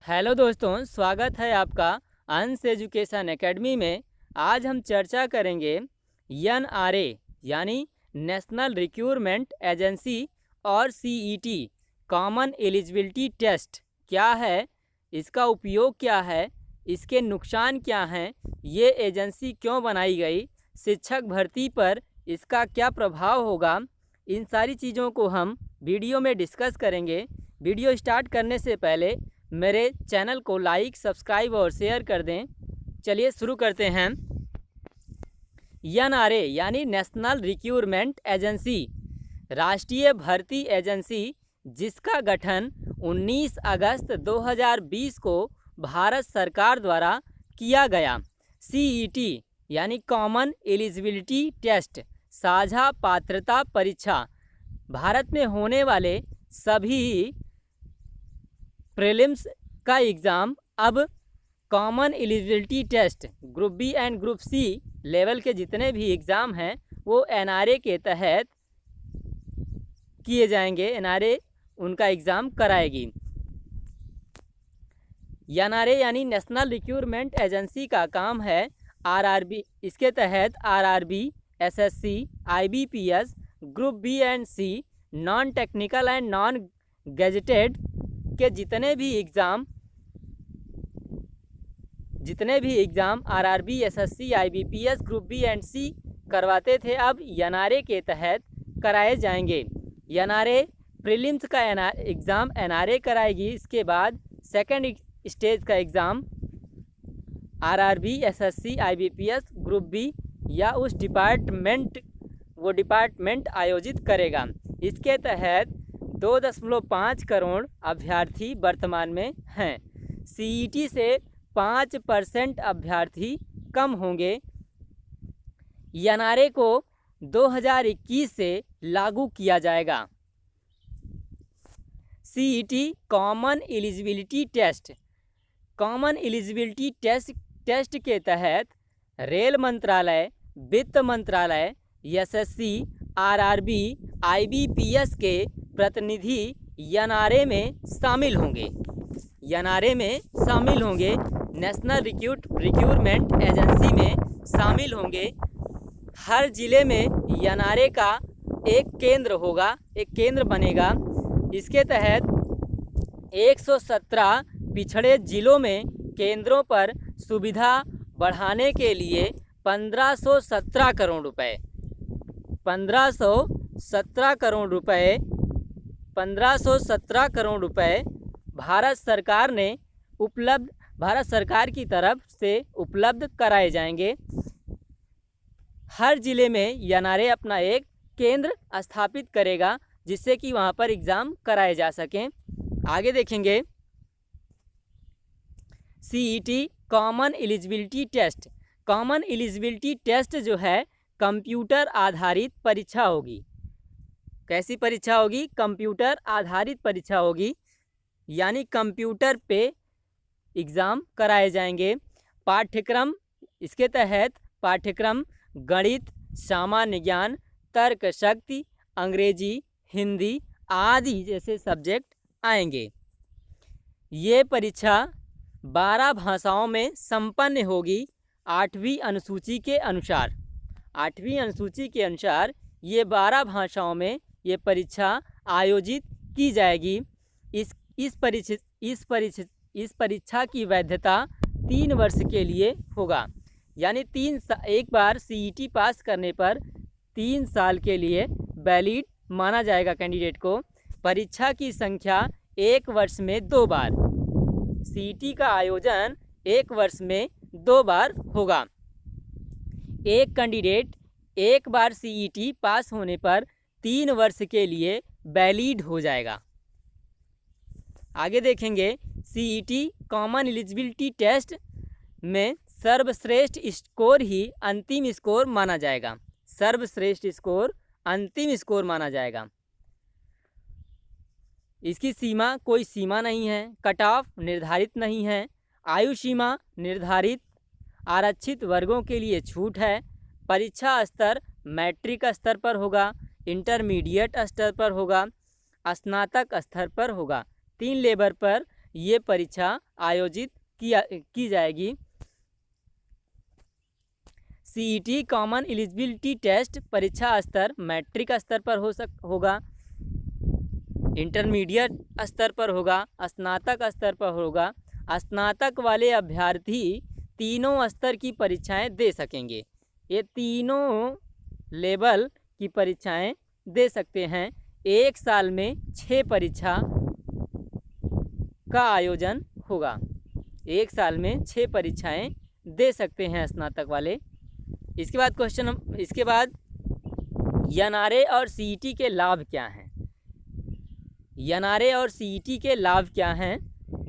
Hello दोस्तों, स्वागत है आपका अंश एजुकेशन एकेडमी में। आज हम चर्चा करेंगे एनआरए यानी नेशनल रिक्रूटमेंट एजेंसी और सीईटी कॉमन एलिजिबिलिटी टेस्ट क्या है, इसका उपयोग क्या है, इसके नुकसान क्या हैं, ये एजेंसी क्यों बनाई गई, शिक्षक भर्ती पर इसका क्या प्रभाव होगा। इन सारी चीज़ों को हम वीडियो में डिस्कस करेंगे। वीडियो स्टार्ट करने से पहले मेरे चैनल को लाइक, सब्सक्राइब और शेयर कर दें। चलिए शुरू करते हैं। एनआरए यानी नेशनल रिक्रूटमेंट एजेंसी राष्ट्रीय भर्ती एजेंसी, जिसका गठन 19 अगस्त 2020 को भारत सरकार द्वारा किया गया। सीईटी यानी कॉमन एलिजिबिलिटी टेस्ट, साझा पात्रता परीक्षा, भारत में होने वाले सभी प्रीलिम्स का एग्ज़ाम अब common eligibility test group B and group C level के जितने भी एग्ज़ाम हैं वो एनआरए के तहत किए जाएंगे। एनआरए उनका एग्ज़ाम कराएगी। एनआरए यानी नेशनल रिक्रूटमेंट एजेंसी का काम है आरआरबी। इसके तहत RRB, SSC, IBPS, group B and C, non technical and non gazetted के जितने भी exam RRB, SSC, IBPS, group B and C करवाते थे, अब एनआरए के तहत कराए जाएंगे। एनआरए प्रीलिम्स का एग्ज़ाम एनआरए कराएगी। इसके बाद सेकंड स्टेज का exam RRB, SSC, IBPS, group B या उस डिपार्टमेंट आयोजित करेगा। इसके तहत 2.5 करोड़ अभ्यर्थी वर्तमान में हैं। सीईटी से 5% अभ्यर्थी कम होंगे। एनआरए को 2021 से लागू किया जाएगा। CET common eligibility test, common eligibility test के तहत रेल मंत्रालय, वित्त मंत्रालय, एसएससी, आरआरबी, आईबीपीएस के प्रतिनिधि एनआरए में शामिल होंगे। नेशनल रिक्रूटमेंट एजेंसी में शामिल होंगे। हर जिले में एनआरए का एक केंद्र बनेगा। इसके तहत 117 पिछड़े जिलों में केंद्रों पर सुविधा बढ़ाने के लिए 1517 करोड़ रुपए भारत सरकार की तरफ से उपलब्ध कराए जाएंगे। हर जिले में एनआरए अपना एक केंद्र स्थापित करेगा जिससे कि वहां पर एग्ज़ाम कराए जा सकें। आगे देखेंगे CET common eligibility test. Common eligibility test जो है कंप्यूटर आधारित परीक्षा होगी। कैसी परीक्षा होगी? कंप्यूटर आधारित परीक्षा होगी, यानी कंप्यूटर पे एग्ज़ाम कराए जाएंगे। पाठ्यक्रम, इसके तहत पाठ्यक्रम गणित, सामान्य ज्ञान, तर्क शक्ति, अंग्रेजी, हिंदी आदि जैसे सब्जेक्ट आएंगे। ये परीक्षा 12 भाषाओं में संपन्न होगी। 8वीं अनुसूची के अनुसार ये 12 भाषाओं में ये परीक्षा आयोजित की जाएगी। इस परीक्षा की वैधता 3 वर्ष के लिए होगा, यानी एक बार सीईटी पास करने पर 3 साल के लिए वैलिड माना जाएगा कैंडिडेट को। परीक्षा की संख्या 1 वर्ष में 2 बार, सीईटी का आयोजन 1 वर्ष में 2 बार होगा। एक कैंडिडेट एक बार सीईटी पास होने पर 3 वर्ष के लिए वैलिड हो जाएगा। आगे देखेंगे सीईटी कॉमन एलिजिबिलिटी टेस्ट में सर्वश्रेष्ठ स्कोर ही अंतिम स्कोर माना जाएगा। इसकी कोई सीमा नहीं है, कट ऑफ निर्धारित नहीं है, आयु सीमा निर्धारित, आरक्षित वर्गों के लिए छूट है। परीक्षा स्तर मैट्रिक स्तर पर होगा, इंटरमीडिएट स्तर पर होगा, स्नातक स्तर पर होगा। 3 लेवल पर ये परीक्षा आयोजित की जाएगी। सीईटी कॉमन एलिजिबिलिटी टेस्ट परीक्षा स्तर मैट्रिक स्तर पर होगा, इंटरमीडिएट स्तर पर होगा, स्नातक स्तर पर होगा। स्नातक वाले अभ्यर्थी तीनों स्तर की परीक्षाएं दे सकेंगे। ये तीनों लेवल की परीक्षाएं दे सकते हैं। एक साल में 6 परीक्षा का आयोजन होगा। एक साल में 6 परीक्षाएं दे सकते हैं स्नातक वाले। इसके बाद एनआरए और सीईटी के लाभ क्या हैं? एनआरए और सीईटी के लाभ क्या हैं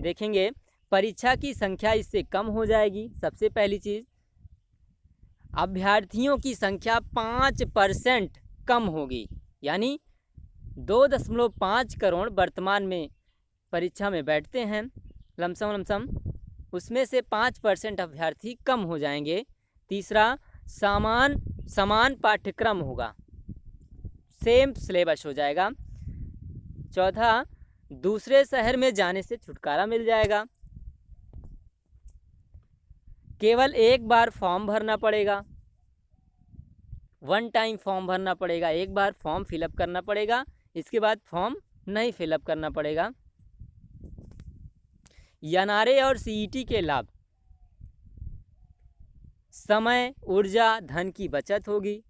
देखेंगे। परीक्षा की संख्या इससे कम हो जाएगी। सबसे पहली चीज़, अभ्यर्थियों की संख्या 5% कम होगी, यानी 2.5 करोड़ वर्तमान में परीक्षा में बैठते हैं लमसम, उसमें से 5% अभ्यर्थी कम हो जाएंगे। तीसरा, समान पाठ्यक्रम होगा, सेम सिलेबस हो जाएगा। चौथा, दूसरे शहर में जाने से छुटकारा मिल जाएगा। केवल एक बार फॉर्म भरना पड़ेगा, 1 टाइम फॉर्म भरना पड़ेगा, एक बार फॉर्म फिलअप करना पड़ेगा, इसके बाद फॉर्म नहीं फिलअप करना पड़ेगा। एनआरए और सीईटी के लाभ, समय, ऊर्जा, धन की बचत होगी।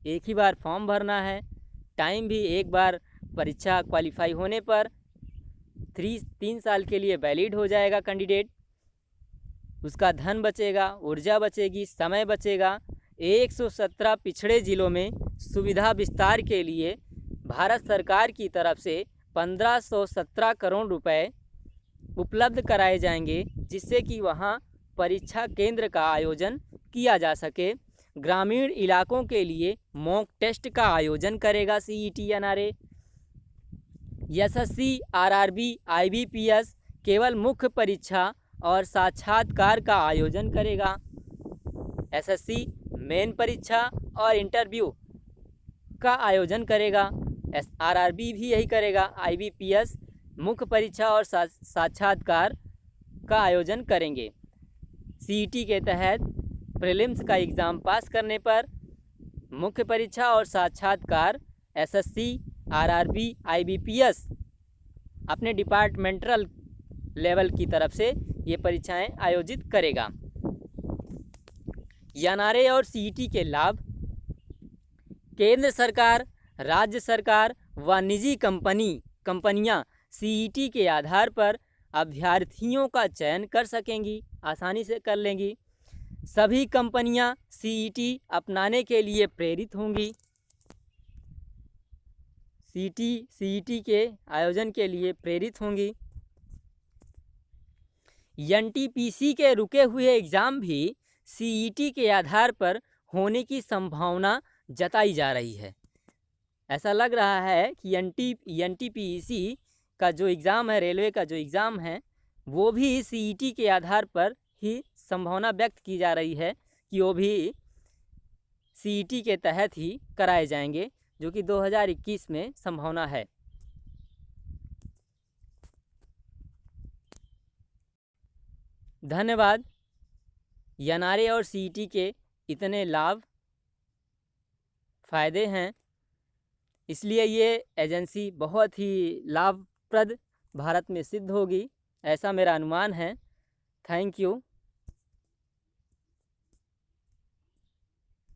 एक ही बार फॉर्म भरना है, टाइम भी एक बार परीक्षा क्वालिफाई होने पर 3 साल के लिए वैलिड हो जाएगा कैंडिडेट। उसका धन बचेगा, ऊर्जा बचेगी, समय बचेगा। 117 पिछड़े जिलों में सुविधा विस्तार के लिए भारत सरकार की तरफ से 1517 करोड़ रुपए उपलब्ध कराए जाएंगे, जिससे कि वहां परीक्षा केंद्र का आयोजन किया जा सके। ग्रामीण इलाकों के लिए मॉक टेस्ट का आयोजन करेगा CET NRA. SSC, RRB, IBPS केवल मुख्य परीक्षा और साक्षात्कार का आयोजन करेगा। एसएससी मेन परीक्षा और इंटरव्यू का आयोजन करेगा। आरआरबी भी यही करेगा। आईबीपीएस मुख्य परीक्षा और साक्षात्कार का आयोजन करेंगे। सीईटी के तहत प्रीलिम्स का एग्ज़ाम पास करने पर मुख्य परीक्षा और साक्षात्कार एसएससी, आरआरबी, आईबीपीएस अपने डिपार्टमेंटल लेवल की तरफ से ये परीक्षाएं आयोजित करेगा। एनआरए और सीईटी के लाभ, केंद्र सरकार, राज्य सरकार व निजी कंपनियां सीईटी के आधार पर अभ्यर्थियों का चयन कर सकेंगी, आसानी से कर लेंगी। सभी कंपनियां सीईटी अपनाने के लिए प्रेरित होंगी। सीईटी के आयोजन के लिए प्रेरित होंगी। एनटीपीसी के रुके हुए एग्ज़ाम भी सीईटी के आधार पर होने की संभावना जताई जा रही है। ऐसा लग रहा है कि एनटीपीसी का जो एग्ज़ाम है, रेलवे का जो एग्ज़ाम है, वो भी सीईटी के आधार पर ही संभावना व्यक्त की जा रही है कि वो भी सीईटी के तहत ही कराए जाएंगे, जो कि 2021 में संभावना है। धन्यवाद। एनआरए और सीईटी के इतने लाभ फ़ायदे हैं, इसलिए ये एजेंसी बहुत ही लाभप्रद भारत में सिद्ध होगी, ऐसा मेरा अनुमान है। Thank you.